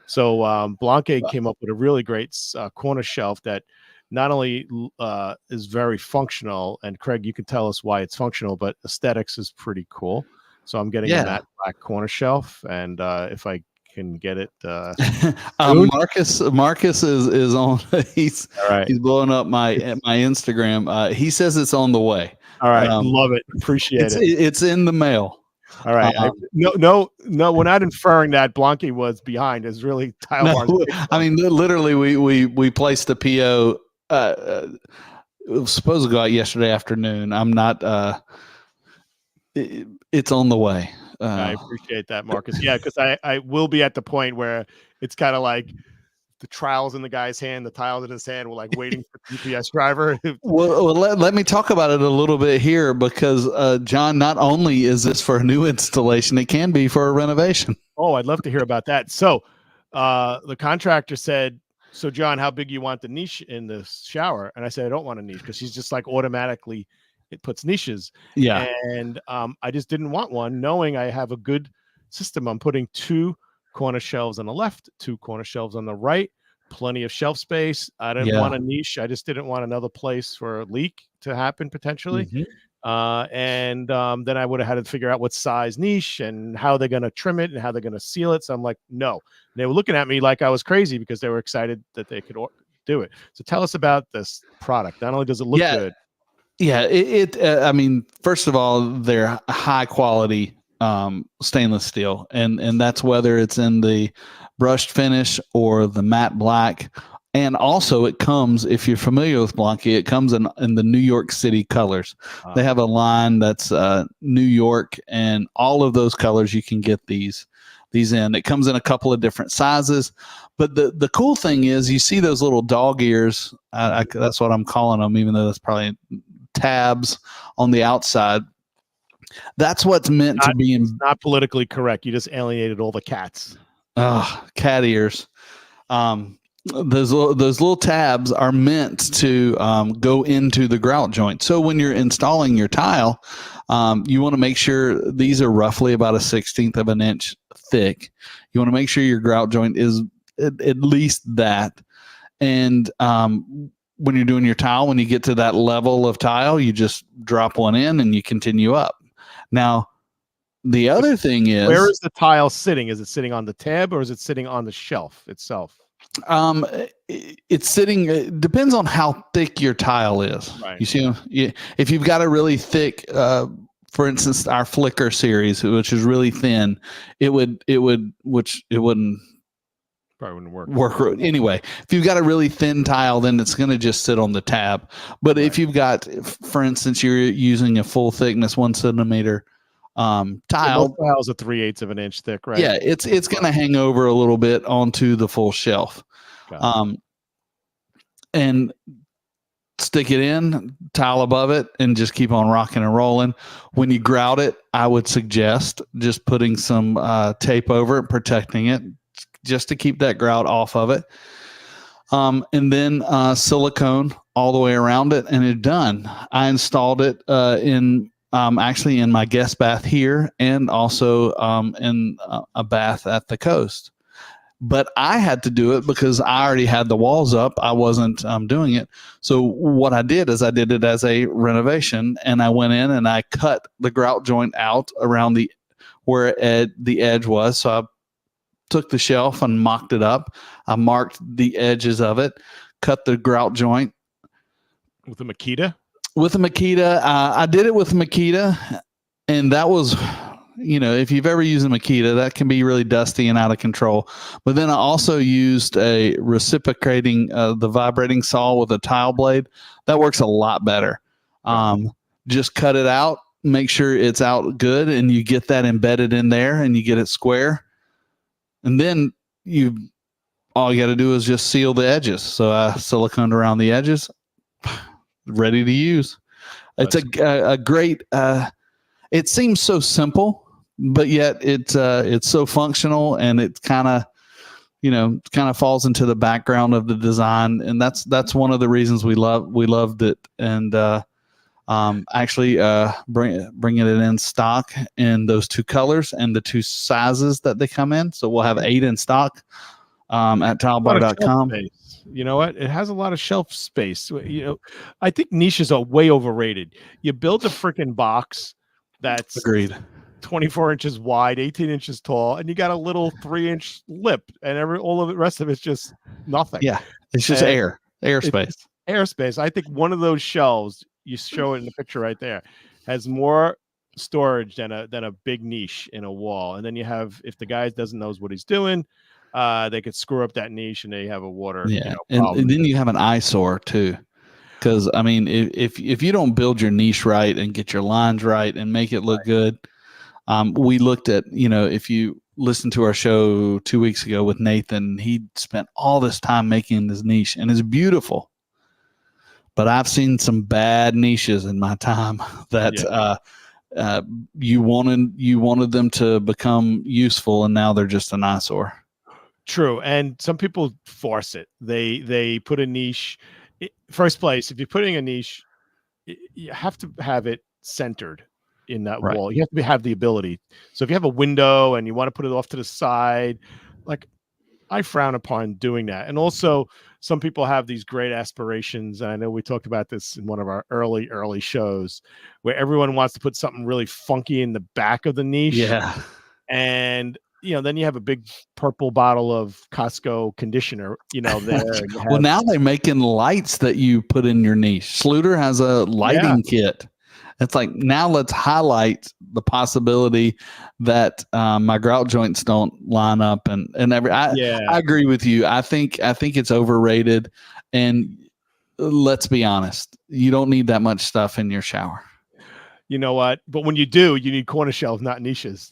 Blanke came up with a really great corner shelf that not only is very functional, and Craig, you can tell us why it's functional, but aesthetics is pretty cool. So I'm getting a matte black corner shelf, and if I can get it, Marcus is on. He's blowing up my Instagram. He says it's on the way. All right, love it, appreciate it. It's in the mail. All right. No, we're not inferring that Blanke was behind. It's really Tile Bar. I mean, literally, we placed a PO. It was supposed to go out yesterday afternoon. I'm not. It's on the way. I appreciate that, Marcus. Yeah, because I will be at the point where it's kind of like the trial's in the guy's hand, the tile's in his hand. We're like waiting for the UPS driver. well, let me talk about it a little bit here, because John, not only is this for a new installation, it can be for a renovation. Oh, I'd love to hear about that. So the contractor said, so John, how big you want the niche in the shower? And I said, I don't want a niche, because she's just like automatically it puts niches. Yeah. And I just didn't want one, knowing I have a good system. I'm putting 2 corner shelves on the left, 2 corner shelves on the right, plenty of shelf space. I didn't want a niche. I just didn't want another place for a leak to happen potentially. And then I would have had to figure out what size niche and how they're going to trim it and how they're going to seal it. So I'm like, no. And they were looking at me like I was crazy, because they were excited that they could do it. So tell us about this product. Not only does it look good. Yeah, I mean, first of all, they're high quality stainless steel, and that's whether it's in the brushed finish or the matte black. And also it comes, if you're familiar with Blanke, it comes in the New York City colors. They have a line that's New York, and all of those colors you can get these in. It comes in a couple of different sizes, but the cool thing is, you see those little dog ears. That's what I'm calling them, even though that's probably tabs on the outside. That's what's meant to be It's not politically correct. You just alienated all the cats. Cat ears. Those little tabs are meant to go into the grout joint. So when you're installing your tile, you want to make sure these are roughly about 1/16 of an inch thick. You want to make sure your grout joint is at least that. And when you're doing your tile, when you get to that level of tile, you just drop one in and you continue up. Now, the other thing is, where is the tile sitting? Is it sitting on the tab, or is it sitting on the shelf itself? It's sitting. It depends on how thick your tile is. Right. You see, if you've got a really thick, for instance, our Flicker series, which is really thin, it wouldn't probably wouldn't work. Anyway, if you've got a really thin tile, then it's going to just sit on the tab. But if you've got, for instance, you're using a full thickness 1 centimeter tile, so tiles are 3/8 of an inch thick, right? Yeah, it's going to hang over a little bit onto the full shelf, and stick it in, tile above it, and just keep on rocking and rolling. When you grout it, I would suggest just putting some tape over it, protecting it, just to keep that grout off of it. And then silicone all the way around it, and it's done. I installed it actually in my guest bath here, and also in a bath at the coast. But I had to do it because I already had the walls up. I wasn't doing it. So what I did is I did it as a renovation, and I went in and I cut the grout joint out around where the edge was. So I took the shelf and mocked it up. I marked the edges of it, cut the grout joint with a Makita. With a Makita, I did it with Makita, and that was, if you've ever used a Makita, that can be really dusty and out of control. But then I also used a reciprocating, the vibrating saw with a tile blade. That works a lot better. Just cut it out, make sure it's out good, and you get that embedded in there, and you get it square. And then all you got to do is just seal the edges. So I siliconed around the edges, ready to use. It's a great. It seems so simple, but yet it's so functional, and it kind of falls into the background of the design, and that's one of the reasons we loved it. And actually bringing it in stock in those two colors and the two sizes that they come in. So we'll have 8 in stock at tilebar.com. You know what? It has a lot of shelf space. I think niches are way overrated. You build a freaking box that's agreed 24 inches wide, 18 inches tall, and you got a little 3-inch lip, and all of the rest of it's just nothing. Yeah, it's just airspace. Airspace. I think one of those shelves, you show it in the picture right there, has more storage than a big niche in a wall. And then you have, if the guy doesn't knows what he's doing, they could screw up that niche, and they have a water. Yeah, and then you have an eyesore too, because I mean, if you don't build your niche right and get your lines right and make it look good, we looked at, if you listen to our show 2 weeks ago with Nathan, he spent all this time making this niche, and it's beautiful. But I've seen some bad niches in my time that you wanted them to become useful, and now they're just an eyesore. True, and some people force it. They put a niche. First place, if you're putting a niche, you have to have it centered in that wall. You have to have the ability. So if you have a window and you want to put it off to the side, like, I frown upon doing that. And also, some people have these great aspirations. And I know we talked about this in one of our early shows, where everyone wants to put something really funky in the back of the niche. Yeah. And then you have a big purple bottle of Costco conditioner, there. Well, now they're making lights that you put in your niche. Schluter has a lighting kit. It's like, now let's highlight the possibility that my grout joints don't line up and I agree with you. I think it's overrated, and let's be honest, you don't need that much stuff in your shower. You know what? But when you do, you need corner shelves, not niches.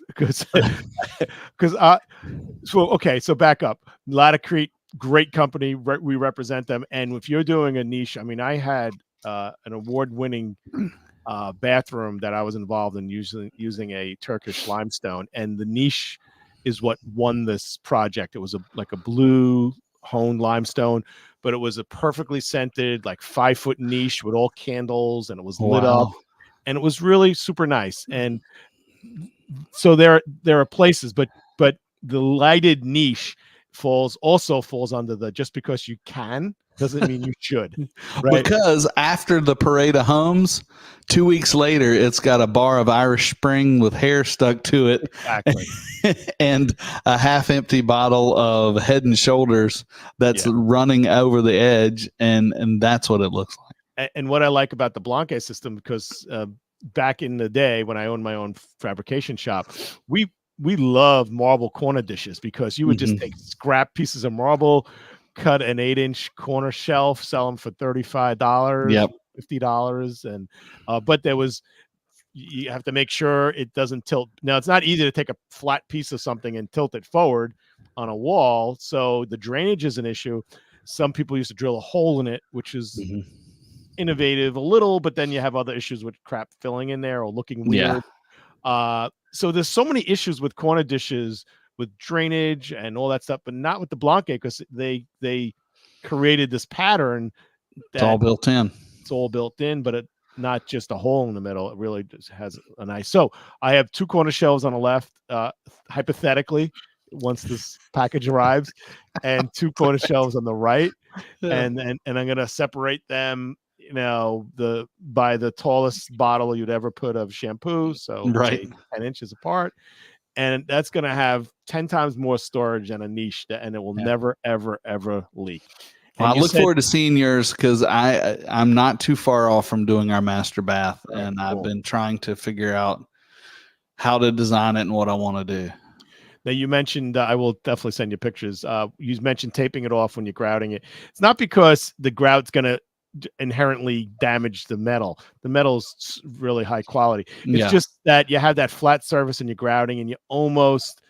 So back up. Latacrete, great company. We represent them. And if you're doing a niche, I mean, I had an award-winning bathroom that I was involved in using a Turkish limestone, and the niche is what won this project. It was like a blue honed limestone, but it was a perfectly scented, like 5-foot niche with all candles, and it was lit up. And it was really super nice. And so there are places, but the lighted niche falls under the, just because you can doesn't mean you should. Right? Because after the parade of homes, 2 weeks later, it's got a bar of Irish Spring with hair stuck to it. Exactly. And a half empty bottle of Head and Shoulders that's running over the edge. And that's what it looks like. And what I like about the Blanque system, because back in the day when I owned my own fabrication shop, we loved marble corner dishes, because you would just take scrap pieces of marble, cut an 8-inch corner shelf, sell them for $35, $50, and but you have to make sure it doesn't tilt. Now, it's not easy to take a flat piece of something and tilt it forward on a wall, so the drainage is an issue. Some people used to drill a hole in it, which is innovative a little, but then you have other issues with crap filling in there or looking weird. So there's so many issues with corner dishes, with drainage and all that stuff, but not with the Blanque, because they created this pattern. It's all built in. It's all built in, but it not just a hole in the middle. It really just has a nice. So I have 2 corner shelves on the left, hypothetically, once this package arrives, and 2 corner shelves on the right, and I'm gonna separate them, by the tallest bottle you'd ever put of shampoo, so 10 inches apart, and that's gonna have 10 times more storage than a niche, and it will never ever leak. Well, I look forward to seeing yours because I'm not too far off from doing our master bath, and I've been trying to figure out how to design it and what I want to do. Now, you mentioned, I will definitely send you pictures. You mentioned taping it off when you're grouting it. It's not because the grout's going to inherently damage the metal. The metal's really high quality. It's just that you have that flat surface and you're grouting, and you almost,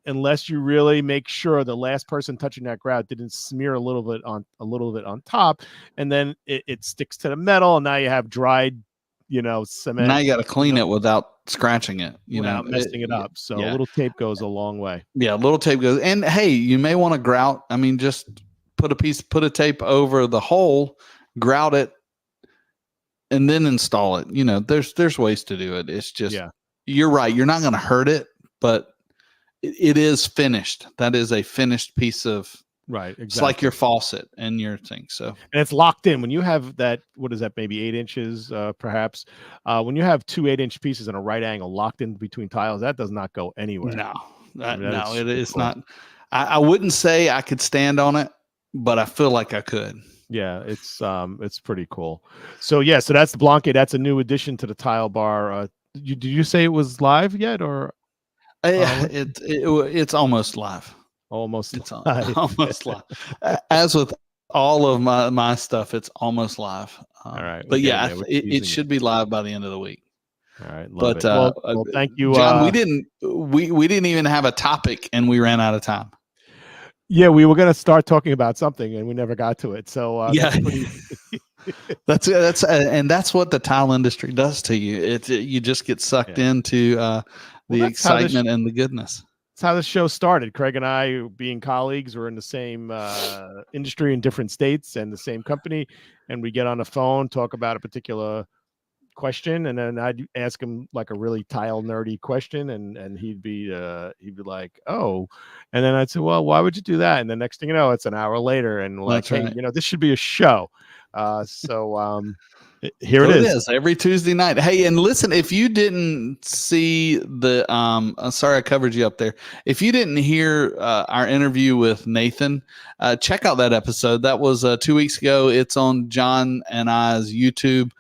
unless you really make sure the last person touching that grout didn't smear a little bit on top, and then it sticks to the metal, and now you have dried, cement. Now you got to clean it without scratching it, without messing it up. So a little tape goes a long way. Yeah, a little tape goes. And hey, you may want to grout. I mean, just put a tape over the hole, grout it, and then install it. There's ways to do it. It's just, you're right. You're not going to hurt it, but it is finished. That is a finished piece of, right. Exactly. It's like your faucet and your thing. So, and it's locked in when you have that. What is that? Maybe 8 inches, perhaps. When you have 2 8-inch pieces in a right angle locked in between tiles, that does not go anywhere. No, it is not. I wouldn't say I could stand on it, but I feel like I could. Yeah, it's pretty cool. So so that's the Blanque. That's a new addition to the Tile Bar. Did you say it was live yet, or? It's almost live. Almost live. As with all of my stuff, it's almost live. All right. But it should be live by the end of the week. All right. But well, thank you, John. We didn't even have a topic, and we ran out of time. Yeah, we were going to start talking about something, and we never got to it. So that's what the tile industry does to you. You just get sucked into the excitement and the goodness. That's how the show started. Craig and I, being colleagues, were in the same industry in different states and the same company, and we get on the phone, talk about a particular question, and then I'd ask him like a really tile nerdy question, and he'd be like, "Oh," and then I'd say, "Well, why would you do that?" And the next thing you know, it's an hour later, and like, "Hey, this should be a show." Here it is every Tuesday night. Hey, and listen, if you didn't see the sorry I covered you up there. If you didn't hear our interview with Nathan, check out that episode. That was 2 weeks ago. It's on John and I's YouTube.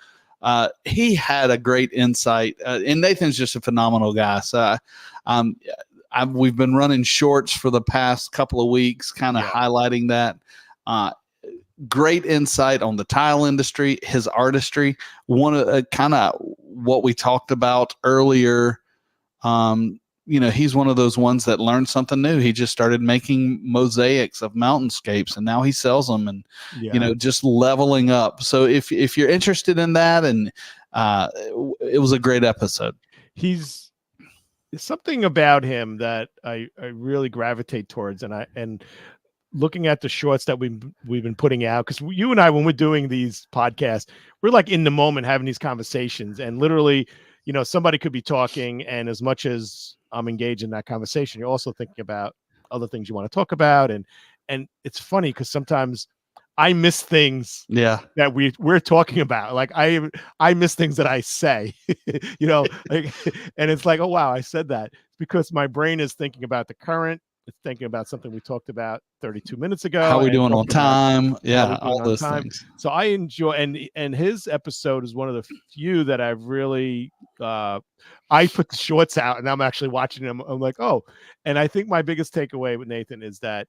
He had a great insight, and Nathan's just a phenomenal guy. So we've been running shorts for the past couple of weeks, kind of highlighting that. Great insight on the tile industry, his artistry. One of kind of what we talked about earlier. He's one of those ones that learned something new. He just started making mosaics of mountainscapes, and now he sells them, and just leveling up. So if you're interested in that, and it was a great episode. There's something about him that I really gravitate towards, and looking at the shorts that we've been putting out, because you and I, when we're doing these podcasts, we're like in the moment having these conversations, and literally, somebody could be talking, and as much as I'm engaged in that conversation, you're also thinking about other things you want to talk about, and it's funny because sometimes I miss things that we're talking about. Like I miss things that I say, and it's like, oh wow, I said that. It's because my brain is thinking about the current. It's thinking about something we talked about 32 minutes ago. How we doing on time? Yeah, all those things. So I enjoy, and his episode is one of the few that I've really, I put the shorts out and I'm actually watching them. I'm like, oh, and I think my biggest takeaway with Nathan is that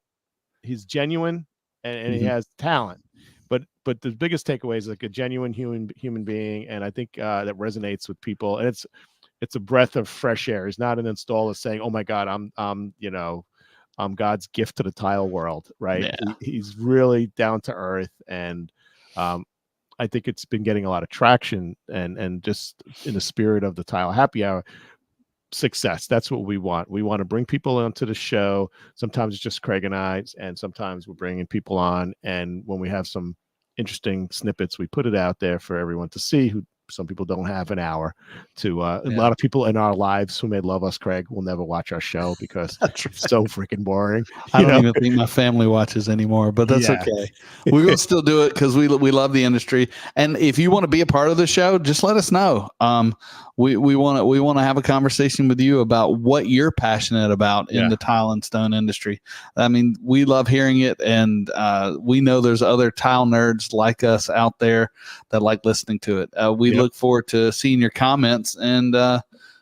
he's genuine and he has talent. But the biggest takeaway is like a genuine human being, and I think that resonates with people. And it's a breath of fresh air. He's not an installer saying, "Oh my God, I'm God's gift to the tile world," right? Yeah. He's really down to earth, and I think it's been getting a lot of traction, and just in the spirit of the Tile Happy Hour, success. That's what we want. We want to bring people onto the show. Sometimes it's just Craig and I, and sometimes we're bringing people on, and when we have some interesting snippets, we put it out there for everyone to see who Some people don't have an hour to. A lot of people in our lives who may love us, Craig, will never watch our show because it's so freaking boring. I don't even think my family watches anymore, but that's okay. We're going to still do it because we love the industry. And if you want to be a part of the show, just let us know. We want to have a conversation with you about what you're passionate about in the tile and stone industry. I mean, we love hearing it, and we know there's other tile nerds like us out there that like listening to it. We look forward to seeing your comments and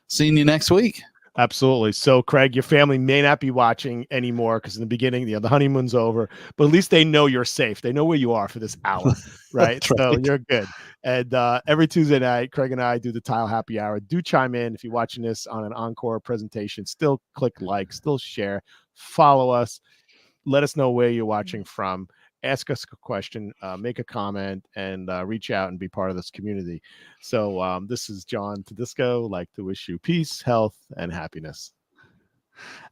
seeing you next week. Absolutely. So, Craig, your family may not be watching anymore because in the beginning, the honeymoon's over, but at least they know you're safe. They know where you are for this hour, right? So you're good. And every Tuesday night, Craig and I do the Tile Happy Hour. Do chime in if you're watching this on an encore presentation. Still click like, still share, follow us. Let us know where you're watching from. Ask us a question, make a comment, and reach out and be part of this community. So this is John Tedisco. Like to wish you peace, health, and happiness.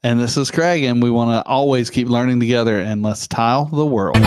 And this is Craig, and we want to always keep learning together, and let's tile the world.